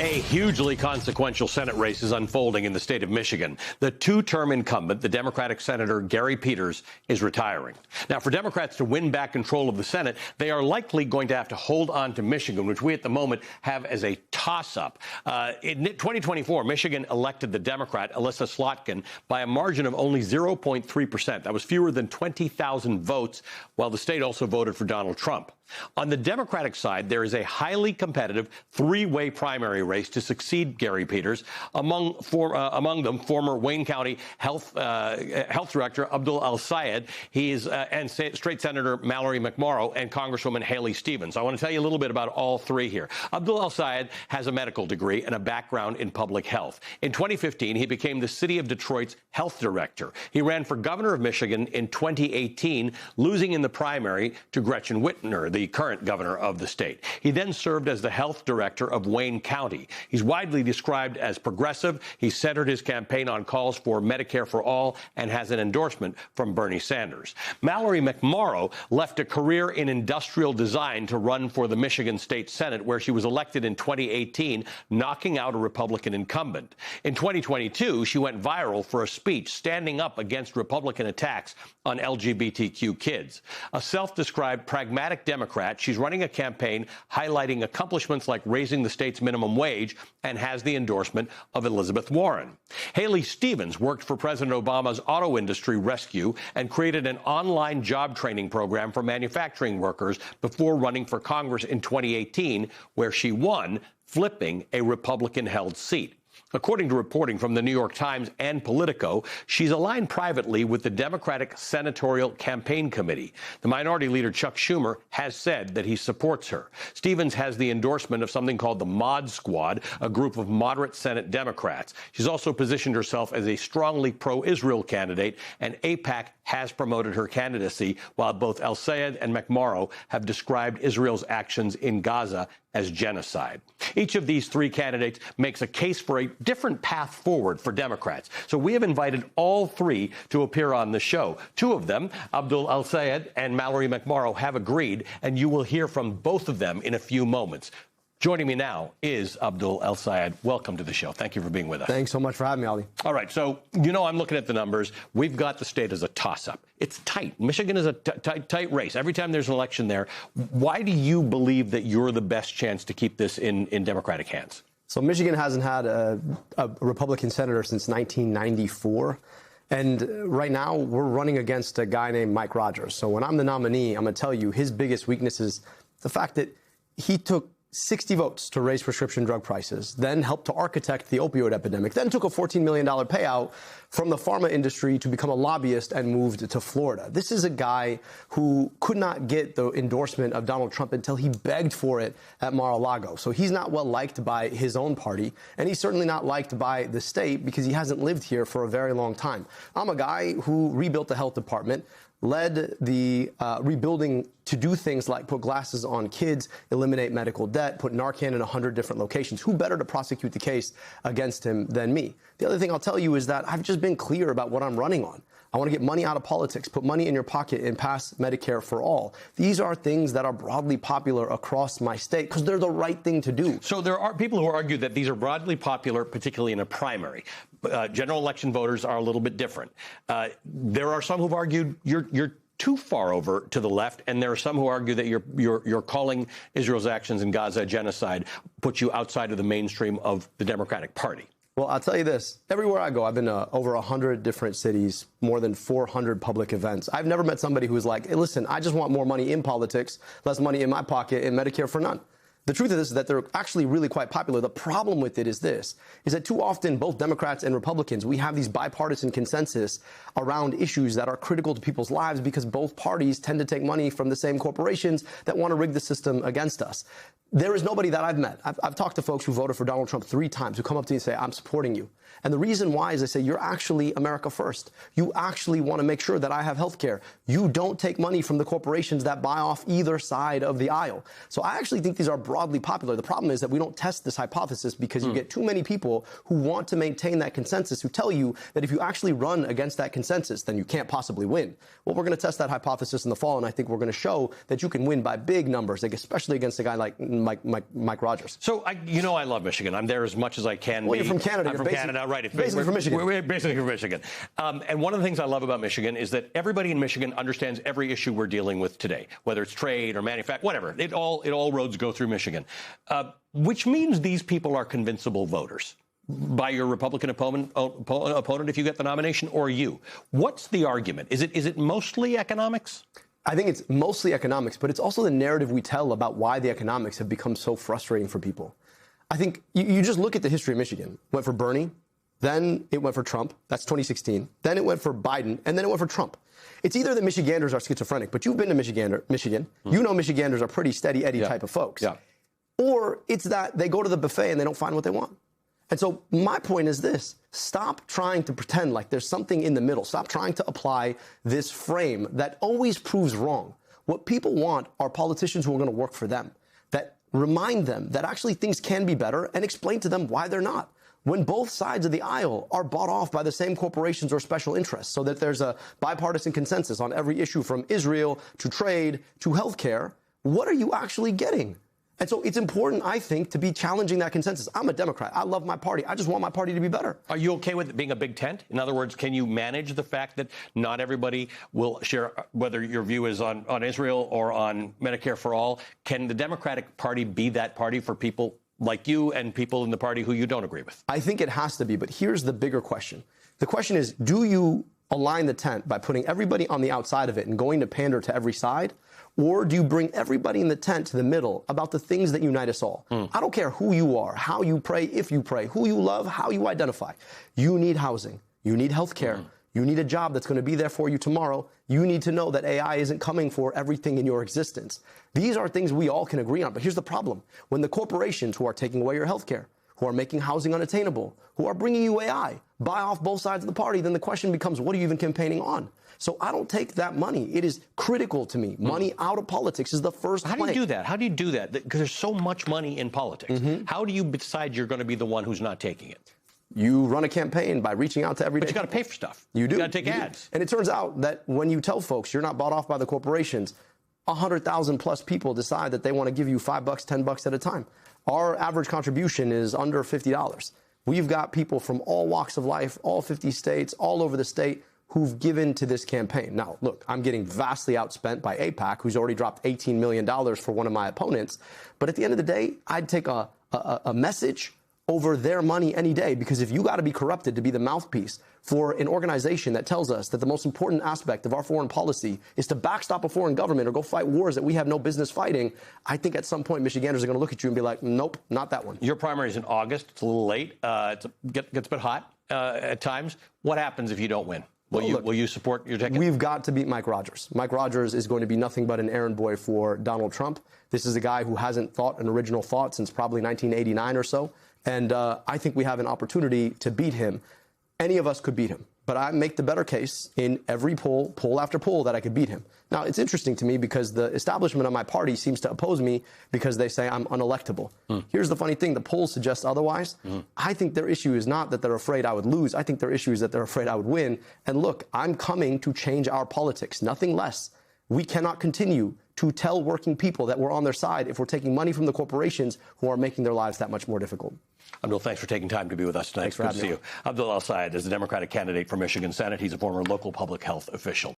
A hugely consequential Senate race is unfolding in the state of Michigan. The two-term incumbent, the Democratic Senator Gary Peters, is retiring. Now, for Democrats to win back control of the Senate, they are likely going to have to hold on to Michigan, which we at the moment have as a toss-up. In 2024, Michigan elected the Democrat, Elissa Slotkin, by a margin of only 0.3%. That was fewer than 20,000 votes, while the state also voted for Donald Trump. On the Democratic side, there is a highly competitive three-way primary race to succeed Gary Peters. Among them, former Wayne County Health Director Abdul El-Sayed, and State Senator Mallory McMorrow, and Congresswoman Haley Stevens. I want to tell you a little bit about all three here. Abdul El-Sayed has a medical degree and a background in public health. In 2015, he became the City of Detroit's health director. He ran for governor of Michigan in 2018, losing in the primary to Gretchen Whitmer, the current governor of the state. He then served as the health director of Wayne County. He's widely described as progressive. He centered his campaign on calls for Medicare for all and has an endorsement from Bernie Sanders. Mallory McMorrow left a career in industrial design to run for the Michigan State Senate, where she was elected in 2018, knocking out a Republican incumbent. In 2022, she went viral for a speech standing up against Republican attacks on LGBTQ kids. A self-described pragmatic Democrat, she's running a campaign highlighting accomplishments like raising the state's minimum wage and has the endorsement of Elizabeth Warren. Haley Stevens worked for President Obama's auto industry rescue and created an online job training program for manufacturing workers before running for Congress in 2018, where she won, flipping a Republican-held seat. According to reporting from the New York Times and Politico, she's aligned privately with the Democratic Senatorial Campaign Committee. The minority leader, Chuck Schumer, has said that he supports her. Stevens has the endorsement of something called the Mod Squad, a group of moderate Senate Democrats. She's also positioned herself as a strongly pro-Israel candidate, and AIPAC has promoted her candidacy, while both El-Sayed and McMorrow have described Israel's actions in Gaza as genocide. Each of these three candidates makes a case for a different path forward for Democrats. So we have invited all three to appear on the show. Two of them, Abdul El-Sayed and Mallory McMorrow, have agreed, and you will hear from both of them in a few moments. Joining me now is Abdul El-Sayed. Welcome to the show. Thank you for being with us. Thanks so much for having me, Ali. All right. So, I'm looking at the numbers. We've got the state as a toss-up. It's tight. Michigan is a tight race. Every time there's an election there, why do you believe that you're the best chance to keep this in Democratic hands? So Michigan hasn't had a Republican senator since 1994. And right now, we're running against a guy named Mike Rogers. So when I'm the nominee, I'm going to tell you his biggest weakness is the fact that he took 60 votes to raise prescription drug prices, then helped to architect the opioid epidemic, then took a $14 million payout from the pharma industry to become a lobbyist and moved to Florida. This is a guy who could not get the endorsement of Donald Trump until he begged for it at Mar-a-Lago. So he's not well liked by his own party, and he's certainly not liked by the state because he hasn't lived here for a very long time. I'm a guy who rebuilt the health department, led the rebuilding to do things like put glasses on kids, eliminate medical debt, put Narcan in 100 different locations. Who better to prosecute the case against him than me? The other thing I'll tell you is that I've just been clear about what I'm running on. I want to get money out of politics, put money in your pocket, and pass Medicare for all. These are things that are broadly popular across my state because they're the right thing to do. So there are people who argue that these are broadly popular, particularly in a primary. General election voters are a little bit different. There are some who've argued you're too far over to the left, and there are some who argue that you're calling Israel's actions in Gaza genocide, puts you outside of the mainstream of the Democratic Party. Well, I'll tell you this. Everywhere I go, I've been to over 100 different cities, more than 400 public events. I've never met somebody who's like, hey, listen, I just want more money in politics, less money in my pocket, and Medicare for none. The truth of this is that they're actually really quite popular. The problem with it is this, is that too often both Democrats and Republicans, we have these bipartisan consensus around issues that are critical to people's lives because both parties tend to take money from the same corporations that want to rig the system against us. There is nobody that I've met. I've talked to folks who voted for Donald Trump 3 times who come up to me and say, I'm supporting you. And the reason why is they say, you're actually America first. You actually want to make sure that I have health care. You don't take money from the corporations that buy off either side of the aisle. So I actually think these are broad broadly popular. The problem is that we don't test this hypothesis because you get too many people who want to maintain that consensus, who tell you that if you actually run against that consensus, then you can't possibly win. Well, we're going to test that hypothesis in the fall, and I think we're going to show that you can win by big numbers, like especially against a guy like Mike Rogers. So, I love Michigan. I'm there as much as I can be. Well, you're from Canada. I'm from Canada, right. Basically from Michigan. We're basically from Michigan. And one of the things I love about Michigan is that everybody in Michigan understands every issue we're dealing with today, whether it's trade or manufacturing, whatever. It all roads go through Michigan, which means these people are convincible voters by your Republican opponent if you get the nomination, or you. What's the argument? Is it mostly economics? I think it's mostly economics, but it's also the narrative we tell about why the economics have become so frustrating for people. I think you just look at the history of Michigan. Went for Bernie, then it went for Trump. That's 2016. Then it went for Biden, and then it went for Trump. It's either that Michiganders are schizophrenic, but you've been to Michigan. You know Michiganders are pretty steady Eddie type of folks. Yeah. Or it's that they go to the buffet and they don't find what they want. And so my point is this: stop trying to pretend like there's something in the middle. Stop trying to apply this frame that always proves wrong. What people want are politicians who are going to work for them, that remind them that actually things can be better and explain to them why they're not. When both sides of the aisle are bought off by the same corporations or special interests, so that there's a bipartisan consensus on every issue from Israel to trade to healthcare, what are you actually getting? And so it's important, I think, to be challenging that consensus. I'm a Democrat. I love my party. I just want my party to be better. Are you okay with it being a big tent? In other words, can you manage the fact that not everybody will share, whether your view is on Israel or on Medicare for all? Can the Democratic Party be that party for people like you and people in the party who you don't agree with? I think it has to be, but here's the bigger question. The question is, do you align the tent by putting everybody on the outside of it and going to pander to every side? Or do you bring everybody in the tent to the middle about the things that unite us all? I don't care who you are, how you pray, if you pray, who you love, how you identify. You need housing. You need health care. You need a job that's going to be there for you tomorrow. You need to know that AI isn't coming for everything in your existence. These are things we all can agree on. But here's the problem. When the corporations who are taking away your health care, who are making housing unattainable, who are bringing you AI, buy off both sides of the party, then the question becomes, what are you even campaigning on? So I don't take that money. It is critical to me. Money out of politics is the first plank. How do you do that? How do you do that? Because there's so much money in politics. How do you decide you're going to be the one who's not taking it? You run a campaign by reaching out to everyday But you got to pay for stuff. You do. You got to take ads. And it turns out that when you tell folks you're not bought off by the corporations, 100,000 plus people decide that they want to give you $5, $10 at a time. Our average contribution is under $50. We've got people from all walks of life, all 50 states, all over the state, who've given to this campaign. Now, look, I'm getting vastly outspent by AIPAC, who's already dropped $18 million for one of my opponents. But at the end of the day, I'd take a message over their money any day, because if you got to be corrupted to be the mouthpiece for an organization that tells us that the most important aspect of our foreign policy is to backstop a foreign government or go fight wars that we have no business fighting, I think at some point Michiganders are going to look at you and be like, nope, not that one. Your primary is in August. It's a little late. It gets a bit hot at times. What happens if you don't win? Will you support your ticket? We've got to beat Mike Rogers. Mike Rogers is going to be nothing but an errand boy for Donald Trump. This is a guy who hasn't thought an original thought since probably 1989 or so. And I think we have an opportunity to beat him. Any of us could beat him. But I make the better case in every poll after poll, that I could beat him. Now, it's interesting to me because the establishment of my party seems to oppose me because they say I'm unelectable. Here's the funny thing. The polls suggest otherwise. I think their issue is not that they're afraid I would lose. I think their issue is that they're afraid I would win. And look, I'm coming to change our politics, nothing less. We cannot continue to tell working people that we're on their side if we're taking money from the corporations who are making their lives that much more difficult. Abdul, thanks for taking time to be with us tonight. Thanks for having me. Good to see you. Abdul El-Sayed is the Democratic candidate for Michigan Senate. He's a former local public health official.